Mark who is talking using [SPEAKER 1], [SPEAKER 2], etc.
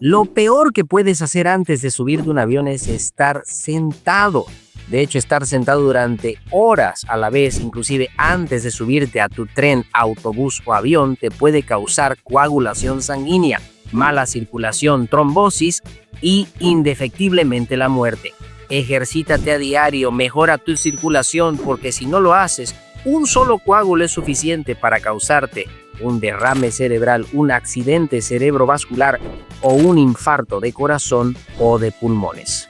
[SPEAKER 1] Lo peor que puedes hacer antes de subir de un avión es estar sentado. De hecho, estar sentado durante horas a la vez, inclusive antes de subirte a tu tren, autobús o avión, te puede causar coagulación sanguínea, mala circulación, trombosis y indefectiblemente la muerte. Ejercítate a diario, mejora tu circulación, porque si no lo haces, un solo coágulo es suficiente para causarte un derrame cerebral, un accidente cerebrovascular o un infarto de corazón o de pulmones.